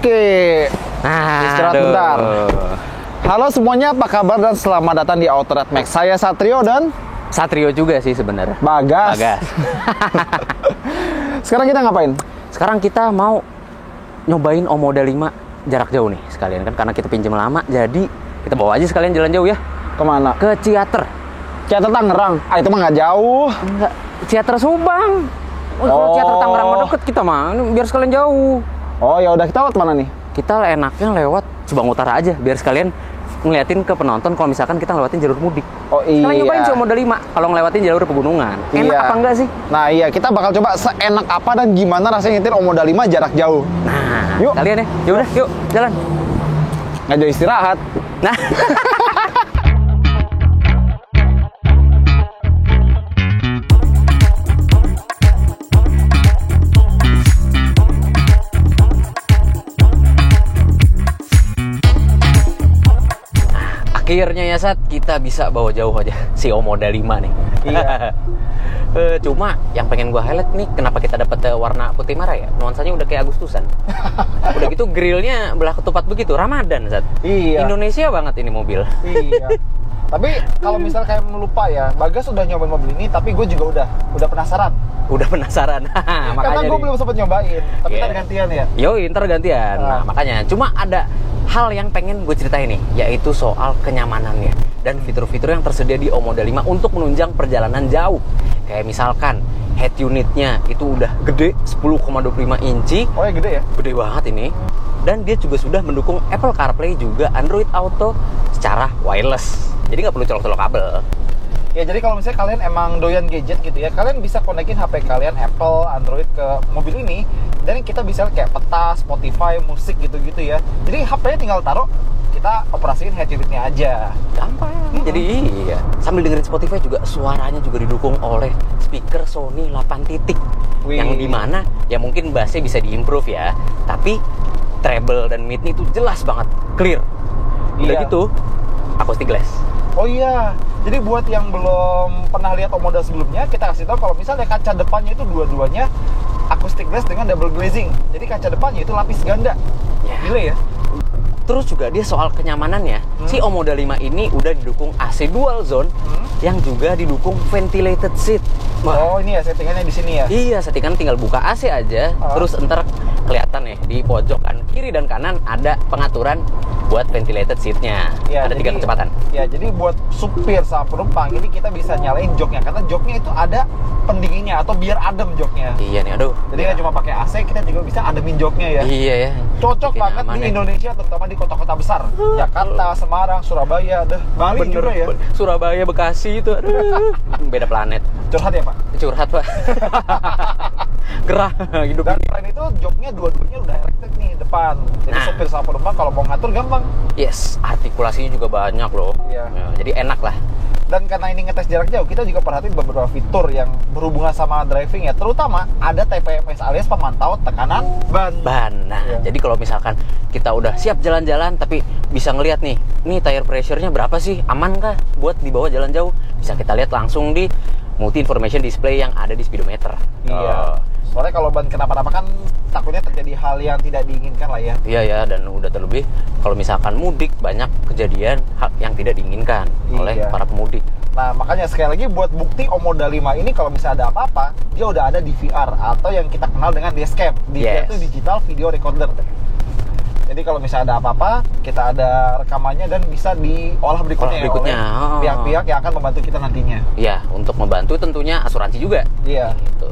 Oke. Istirahat bentar. Halo semuanya, apa kabar dan selamat datang di Autored Max. Saya Satrio dan Satrio juga sih sebenarnya. Bagas. Sekarang kita ngapain? Sekarang kita mau nyobain Omoda 5 jarak jauh nih sekalian kan, karena kita pinjam lama, jadi kita bawa aja sekalian jalan jauh ya. Kemana? Ke Ciater. Ciater Tangerang. Ah, itu mah nggak jauh. Enggak, Ciater Subang. Kalau Ciater Tangerang mah deket, kita mah biar sekalian jauh. Oh ya udah, kita lewat mana nih? Kita enaknya lewat Subang Utara aja, biar sekalian ngeliatin ke penonton kalau misalkan kita ngelewatin jalur mudik. Oh iya. Kalian nyobain sih Omoda 5 kalau ngelewatin jalur pegunungan. Enak apa enggak sih? Nah iya, kita bakal coba seenak apa dan gimana rasanya nyetir Omoda 5 jarak jauh. Nah, yuk kalian ya. Yaudah, yuk jalan. Nggak jauh istirahat. Nah. Akhirnya ya Sat, kita bisa bawa jauh aja si Omoda 5 nih. Iya. Cuma yang pengen gua highlight nih, kenapa kita dapat warna putih merah ya? Nuansanya udah kayak Agustusan. Udah gitu grillnya belah ketupat begitu, Ramadan Sat. Iya. Indonesia banget ini mobil. Iya. Tapi kalau misalnya kayak melupa ya, Bagas udah nyobain mobil ini, tapi gue juga udah penasaran. Udah penasaran. Karena gue belum sempat nyobain, tapi ntar gantian ya. Yoi, ntar gantian. Nah, makanya cuma ada hal yang pengen gue ceritain nih, yaitu soal kenyamanannya dan fitur-fitur yang tersedia di Omoda 5 untuk menunjang perjalanan jauh. Kayak misalkan head unitnya itu udah gede, 10,25 inci. Oh ya, gede ya? Gede banget ini. Dan dia juga sudah mendukung Apple CarPlay juga Android Auto secara wireless. Jadi nggak perlu colok-colok kabel. Ya, jadi kalau misalnya kalian emang doyan gadget gitu ya, kalian bisa konekin HP kalian Apple, Android ke mobil ini, dan kita bisa kayak peta, Spotify, musik gitu-gitu ya. Jadi HP-nya tinggal taruh, kita operasiin head unitnya aja. Gampang. Jadi iya. Sambil dengerin Spotify juga suaranya juga didukung oleh speaker Sony 8 titik. Wih. Yang dimana ya mungkin bassnya bisa diimprove ya, tapi treble dan mid-nya itu jelas banget, clear. Udah Iya. gitu, acoustic glass. Oh iya, jadi buat yang belum pernah lihat Omoda sebelumnya, kita kasih tahu kalau misalnya kaca depannya itu dua-duanya acoustic glass dengan double glazing. Jadi kaca depannya itu lapis ganda. Ya. Gila ya? Terus juga dia soal kenyamanannya, si Omoda 5 ini udah didukung AC dual zone yang juga didukung ventilated seat. Oh ini ya settingannya di sini ya? Iya, settingan tinggal buka AC aja, terus ntar kelihatan nih di pojokan kiri dan kanan ada pengaturan buat ventilated seatnya. Ya, ada 3 kecepatan. Ya, jadi buat supir sama penumpang ini kita bisa nyalain joknya, karena joknya itu ada pendinginnya atau biar adem joknya. Iya nih, aduh. Jadi nggak cuma pakai AC, kita juga bisa ademin joknya ya. Iya ya. Cocok Bikin banget aman di ya. Indonesia, terutama di kota-kota besar. Jakarta, Semarang, Surabaya, Bali juga ya. Surabaya, Bekasi itu, aduh, beda planet. Curhat ya Pak? Curhat Pak. Gerah hidup. Dan selain itu joknya dua-duanya udah elektrik nih depan. Jadi supir sama penumpang kalau mau ngatur gampang. Yes, artikulasinya juga banyak loh. Iya. Ya, jadi enak lah. Dan karena ini ngetes jarak jauh, kita juga perhatiin beberapa fitur yang berhubungan sama driving ya. Terutama ada TPMS alias pemantau tekanan ban. Nah, Iya. jadi kalau misalkan kita udah siap jalan-jalan tapi bisa ngelihat nih tire pressure-nya berapa sih? Aman kah buat dibawa jalan jauh? Bisa kita lihat langsung di multi information display yang ada di speedometer. Iya. Soalnya kalau ban kenapa-napa kan takutnya terjadi hal yang tidak diinginkan lah ya. Iya ya, dan udah terlebih kalau misalkan mudik banyak kejadian hal yang tidak diinginkan oleh para pemudik. Nah, makanya sekali lagi buat bukti Omoda 5 ini kalau misalnya ada apa-apa, dia udah ada DVR atau yang kita kenal dengan dashcam. DVR itu digital video recorder. Jadi kalau misalnya ada apa-apa, kita ada rekamannya dan bisa diolah berikutnya, oleh pihak-pihak yang akan membantu kita nantinya. Iya, untuk membantu tentunya asuransi juga. Iya. Gitu.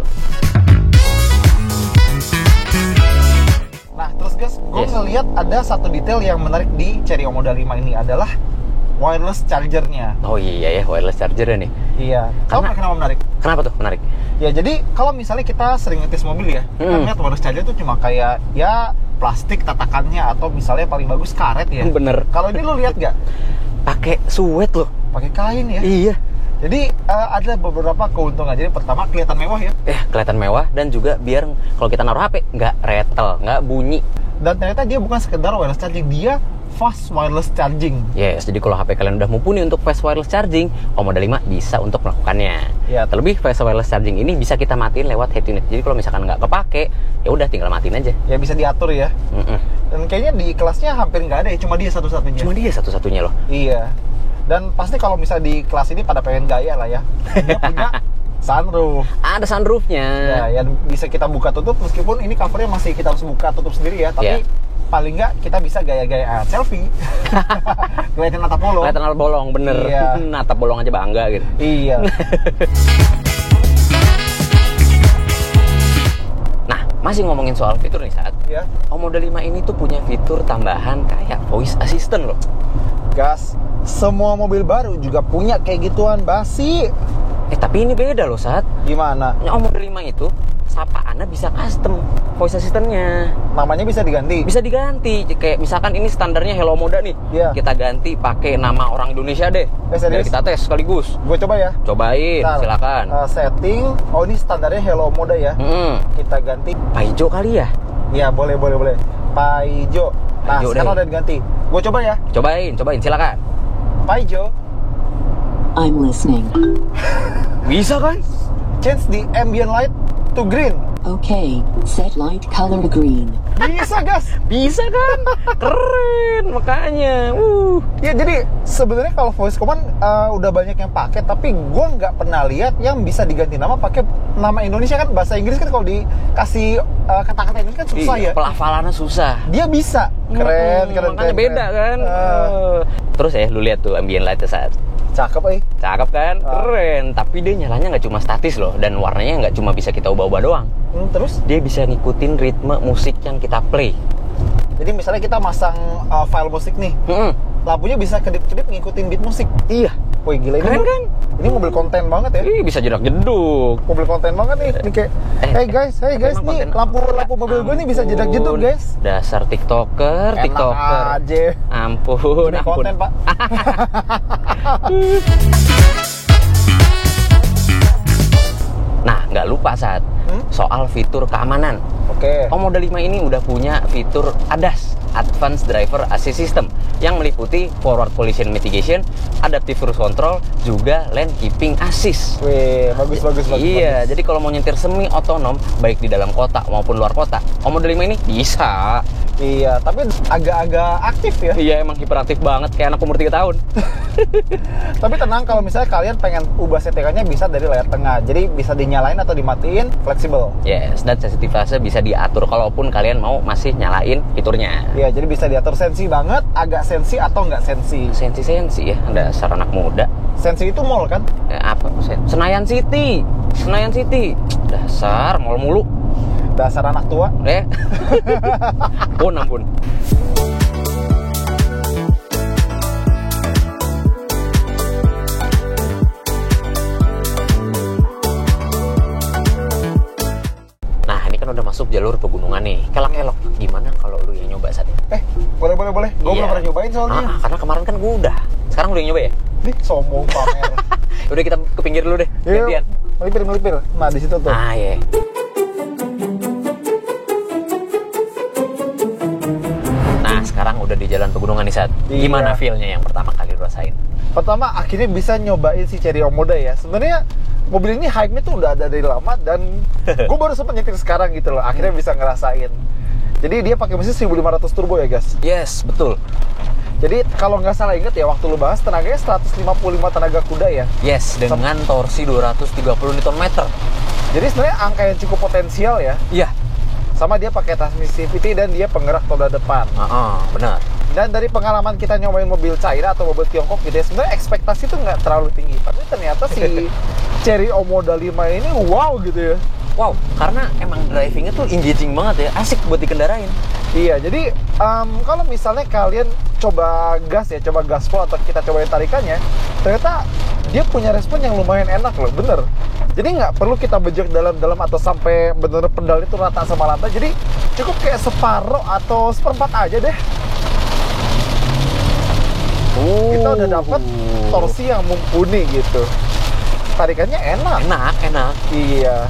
Nah, terus guys, gue ngeliat ada satu detail yang menarik di Chery Omoda 5 ini adalah wireless chargernya. Oh iya ya, wireless chargernya nih. Iya. Tahu kenapa menarik? Kenapa tuh menarik? Ya, jadi kalau misalnya kita sering ngetes mobil ya, kita lihat wireless charger itu cuma kayak ya plastik tatakannya atau misalnya paling bagus karet ya. Bener. Kalau ini lo lihat nggak? Pakai suet loh. Pakai kain ya. Iya. Jadi ada beberapa keuntungan. Jadi pertama kelihatan mewah ya. Kelihatan mewah dan juga biar kalau kita naruh HP nggak retel, nggak bunyi. Dan ternyata dia bukan sekedar wireless charging, dia fast wireless charging. Yes, jadi kalau HP kalian udah mumpuni untuk fast wireless charging, Omoda 5 bisa untuk melakukannya. Ya. Terlebih fast wireless charging ini bisa kita matiin lewat head unit. Jadi kalau misalkan nggak kepake, ya udah tinggal matiin aja. Ya bisa diatur ya. Dan kayaknya di kelasnya hampir nggak ada ya, cuma dia satu-satunya. Cuma dia satu-satunya loh. Iya. Dan pasti kalau misalnya di kelas ini pada pengen gaya lah ya. Dia punya sunroof. Ada sunroofnya. Ya, yang bisa kita buka tutup meskipun ini covernya masih kita harus buka tutup sendiri ya, tapi paling nggak kita bisa gaya-gayaan selfie. Kelihatan atap bolong. Kelihatan atap bolong, bener. Iya. Atap bolong aja bangga gitu. Iya. Nah, masih ngomongin soal fitur nih saat. Ya. Omoda 5 ini tuh punya fitur tambahan kayak voice assistant loh. Gas, semua mobil baru juga punya kayak gituan basi. Tapi ini beda loh saat. Gimana? Omoda 5 itu sapaannya bisa custom voice assistant-nya. Namanya bisa diganti? Bisa diganti. Kayak misalkan ini standarnya Hello Moda nih. Iya. Kita ganti pakai nama orang Indonesia deh. Biar kita tes sekaligus. Gue coba ya. Cobain, silakan. Setting. Oh, ini standarnya Hello Moda ya. Kita ganti Paijo kali ya? Iya, boleh. Paijo. Nah, Paijo sekarang deh. udah diganti. Gue coba ya. Cobain, silakan. Paijo. I'm listening. Bisa kan? Change the ambient light to green. Okay, set light color to green. Bisa, gas. Bisa kan? Keren, makanya. Ya, jadi sebenarnya kalau voice command udah banyak yang pakai, tapi gue nggak pernah lihat yang bisa diganti nama pakai nama Indonesia kan. Bahasa Inggris kan kalau dikasih kata-kata ini kan susah ya. Pelafalannya susah. Dia bisa. Keren. Makanya beda kan. Terus ya, lu lihat tuh ambient light saat. Cakep, Cakep kan? Keren. Tapi dia nyalanya nggak cuma statis loh, dan warnanya nggak cuma bisa kita ubah-ubah doang. Terus? Dia bisa ngikutin ritme musik yang kita play. Jadi misalnya kita masang file musik nih, lampunya bisa kedip-kedip ngikutin beat musik. Iya. Wih, gila ini. Keren kan? Ini mobil konten banget ya. Ih, bisa jedak-jeduk. Mobil konten banget nih. Ini kayak, hey guys, nih lampu mobil gue nih bisa jedak-jeduk guys. Dasar TikToker. Aja. Ampun. Konten, Pak. Nah, nggak lupa saat soal fitur keamanan. Oke. Omoda 5 ini udah punya fitur ADAS, Advanced Driver Assist System, yang meliputi Forward Collision Mitigation, Adaptive Cruise Control, juga Lane Keeping Assist. Wih, bagus. Iya, jadi kalau mau nyetir semi otonom, baik di dalam kota maupun luar kota, Omoda 5 ini bisa. Iya, tapi agak-agak aktif ya. Iya, emang hiperaktif banget kayak anak umur 3 tahun. Tapi tenang, kalau misalnya kalian pengen ubah settingannya bisa dari layar tengah. Jadi bisa dinyalain atau dimatiin, fleksibel. Yes, dan sensitivase bisa diatur kalaupun kalian mau masih nyalain fiturnya. Iya, jadi bisa diatur sensi banget, agak sensi atau nggak sensi. Sensi ya, dasar anak muda. Sensi itu mall kan? Apa? Senayan City. Dasar mall mulu. Dasar anak tua. Ampun. Nah, ini kan udah masuk jalur pegunungan nih. Kelak-kelok. Gimana kalau lu yang nyoba saat ini? Boleh. Gue belum pernah nyobain soalnya. Karena kemarin kan gue udah. Sekarang lu yang nyoba ya? Nih, sombong pamer. Udah, kita ke pinggir dulu deh. Gantian. Melipir. Nah, di situ tuh. Iya. Nah, sekarang udah di jalan pegunungan nih, Sat. Gimana feel-nya yang pertama kali lu rasain? Pertama, akhirnya bisa nyobain si Chery Omoda ya. Sebenarnya mobil ini hype-nya tuh udah ada dari lama, dan gue baru sempat nyetir sekarang gitu loh. Akhirnya bisa ngerasain. Jadi dia pakai mesin 1500 turbo ya, guys. Yes, betul. Jadi kalau nggak salah inget ya, waktu lu bahas tenaganya 155 tenaga kuda ya. Yes, dengan torsi 230 Nm. Jadi sebenarnya angka yang cukup potensial ya. Iya. Sama dia pakai transmisi CVT dan dia penggerak roda depan. Benar. Dan dari pengalaman kita nyobain mobil China atau mobil Tiongkok gitu ya, sebenarnya ekspektasi itu nggak terlalu tinggi. Tapi ternyata si Chery Omoda 5 ini wow gitu ya. Wow, karena emang drivingnya tuh engaging banget ya, asik buat dikendarain. Iya, jadi kalau misalnya kalian coba gas full atau kita cobain tarikannya, ternyata dia punya respon yang lumayan enak loh, bener. Jadi nggak perlu kita bejek dalam-dalam atau sampai bener pedal itu rata sama lantai. Jadi cukup kayak separuh atau seperempat aja deh. Kita udah dapet torsi yang mumpuni gitu. Tarikannya enak. Enak. Iya.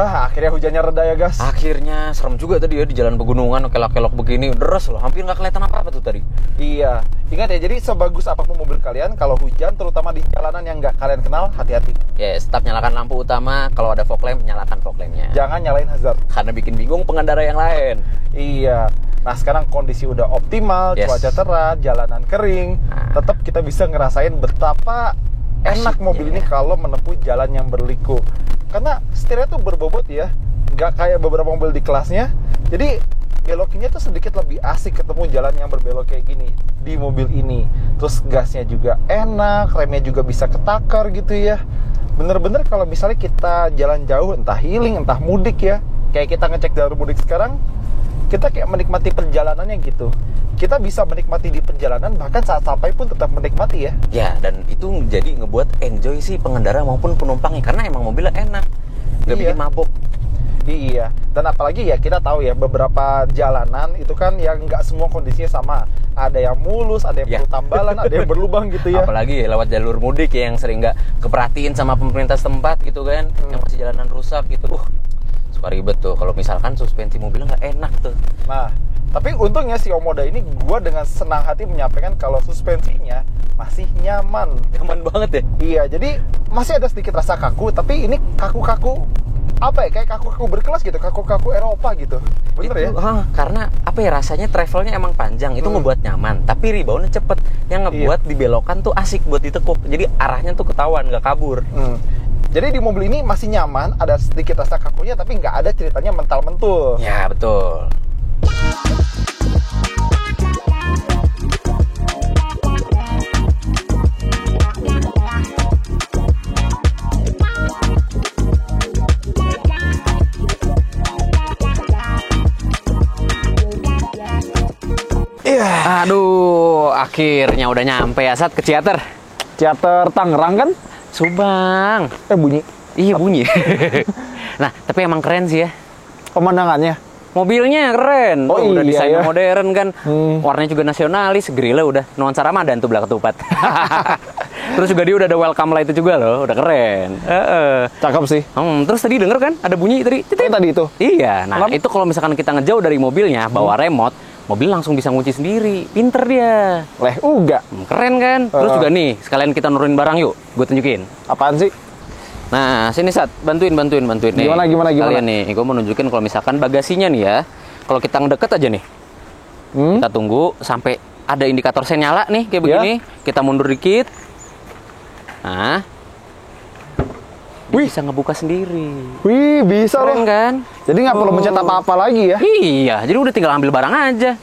Akhirnya hujannya reda ya, guys. Akhirnya serem juga tadi ya di jalan pegunungan, kelok-kelok begini, deres loh, hampir nggak kelihatan apa-apa tuh tadi. Iya, ingat ya, jadi sebagus apapun mobil kalian, kalau hujan, terutama di jalanan yang nggak kalian kenal, hati-hati. Yes, tetap nyalakan lampu utama, kalau ada fog lamp, nyalakan fog lampnya. Jangan nyalain hazard. Karena bikin bingung pengendara yang lain. Iya. Nah, sekarang kondisi udah optimal, Yes. cuaca cerah, jalanan kering, tetap kita bisa ngerasain betapa enak mobil ini kalau menempuh jalan yang berliku. Karena setirnya tuh berbobot ya, nggak kayak beberapa mobil di kelasnya. Jadi belokinnya tuh sedikit lebih asik ketemu jalan yang berbelok kayak gini di mobil ini. Terus gasnya juga enak, remnya juga bisa ketakar gitu ya. Bener-bener kalau misalnya kita jalan jauh, entah healing, entah mudik ya, kayak kita ngecek jalur mudik sekarang, kita kayak menikmati perjalanannya gitu. Kita bisa menikmati di perjalanan, bahkan saat sampai pun tetap menikmati ya. Ya, dan itu jadi ngebuat enjoy sih pengendara maupun penumpangnya, karena emang mobilnya enak, nggak bikin mabuk. Iya, dan apalagi ya kita tahu ya beberapa jalanan itu kan yang nggak semua kondisinya sama. Ada yang mulus, ada yang perlu tambalan, ada yang berlubang gitu ya. Apalagi lewat jalur mudik ya, yang sering nggak keperhatiin sama pemerintah setempat gitu kan, yang masih jalanan rusak gitu. Suka ribet tuh kalau misalkan suspensi mobilnya nggak enak tuh. Nah, tapi untungnya si Omoda ini gue dengan senang hati menyampaikan kalau suspensinya masih nyaman. Nyaman banget ya. Iya, jadi masih ada sedikit rasa kaku, tapi ini kaku-kaku apa ya, kayak kaku-kaku berkelas gitu, kaku-kaku Eropa gitu. Bener itu, ya? karena apa ya, rasanya travelnya emang panjang, itu ngebuat nyaman, tapi reboundnya cepet, yang ngebuat dibelokan tuh asik buat ditekuk, jadi arahnya tuh ketahuan, nggak kabur. Jadi di mobil ini masih nyaman, ada sedikit rasa kakunya, tapi nggak ada ceritanya mental-mentul. Ya betul. Aduh, akhirnya udah nyampe ya, Sat, ke Ciater. Ciater Tangerang kan? Subang. Bunyi. Iya, bunyi. Nah, tapi emang keren sih ya. Pemandangannya. Mobilnya keren. Oh, udah iya, desainnya ya. modern kan. Warnanya juga nasionalis, grillnya udah nuansa Ramadan tuh belakang ketupat. Terus juga dia udah ada welcome light itu juga loh, udah keren. Cakep sih. Terus tadi denger kan ada bunyi tadi? Tadi itu. Iya, nah Kenapa? itu kalau misalkan kita ngejauh dari mobilnya, bawa remote, mobil langsung bisa ngunci sendiri. Pinter dia. Uga. Keren kan? Terus juga nih, sekalian kita nurunin barang yuk. Gue tunjukin. Apaan sih? Nah, sini Sat, bantuin nih. Gimana? Kalian nih, gue mau nunjukin kalau misalkan bagasinya nih ya. Kalau kita ngedeket aja nih. Kita tunggu sampai ada indikator sen nyala nih, kayak begini. Kita mundur dikit. Nah. Bisa ngebuka sendiri. Wih, bisa Keren loh. kan? Jadi nggak perlu mencet apa-apa lagi ya. Iya, jadi udah tinggal ambil barang aja.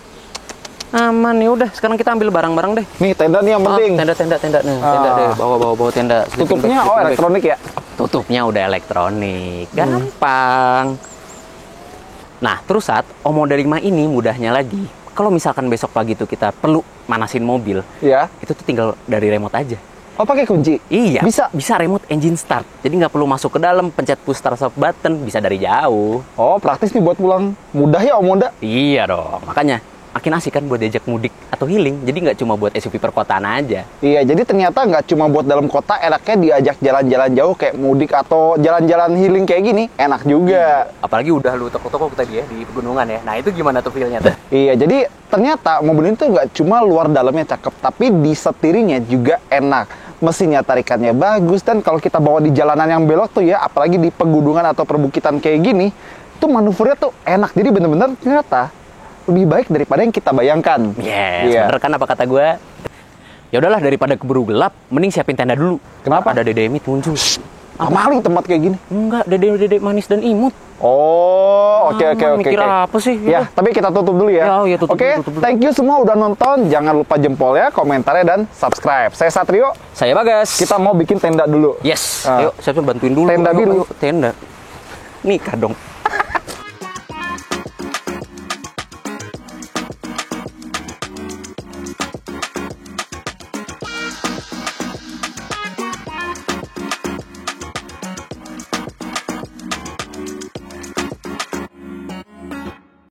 Aman ya udah, sekarang kita ambil barang-barang deh. Nih, tenda nih yang penting. Tenda nih, tenda deh, bawa tenda. Tutupnya elektronik ya? Tutupnya udah elektronik, gampang. Nah, terus Sat, Omoda 5 ini mudahnya lagi, kalau misalkan besok pagi tuh kita perlu manasin mobil, Iya. itu tuh tinggal dari remote aja. Oh, pakai kunci? Iya, Bisa? bisa remote engine start. Jadi nggak perlu masuk ke dalam, pencet push start stop button, bisa dari jauh. Oh, praktis nih buat pulang. Mudah ya Omoda? Iya dong, makanya makin asik kan buat diajak mudik atau healing. Jadi nggak cuma buat SUV perkotaan aja. Iya, jadi ternyata nggak cuma buat dalam kota, enaknya diajak jalan-jalan jauh kayak mudik atau jalan-jalan healing kayak gini, enak juga. Apalagi udah lu toko-toko tadi ya di pegunungan ya. Nah itu gimana tuh feel-nya tuh? Iya, jadi ternyata mobil ini tuh nggak cuma luar dalamnya cakep, tapi di setirinya juga enak. Mesinnya tarikannya bagus, dan kalau kita bawa di jalanan yang belok tuh ya, apalagi di pegunungan atau perbukitan kayak gini, tuh manuvernya tuh enak. Jadi bener-bener ternyata lebih baik daripada yang kita bayangkan. Yes, Iya. bener kan apa kata gue? Ya udahlah, daripada keburu gelap, mending siapin tenda dulu. Kenapa? Ada Dede Emit muncul. Maling tempat kayak gini. Enggak, Dede manis dan imut. Oh, oke. Mikir apa sih? Ya, tapi kita tutup dulu ya. Ya, tutup Oke, dulu. thank you semua udah nonton. Jangan lupa jempolnya, komentarnya, dan subscribe. Saya Satrio. Saya Bagas. Kita mau bikin tenda dulu. Yes. Ah. Ayo, siapa bantuin dulu. Tenda Ayo, dulu. ayo, tenda. Nikah dong.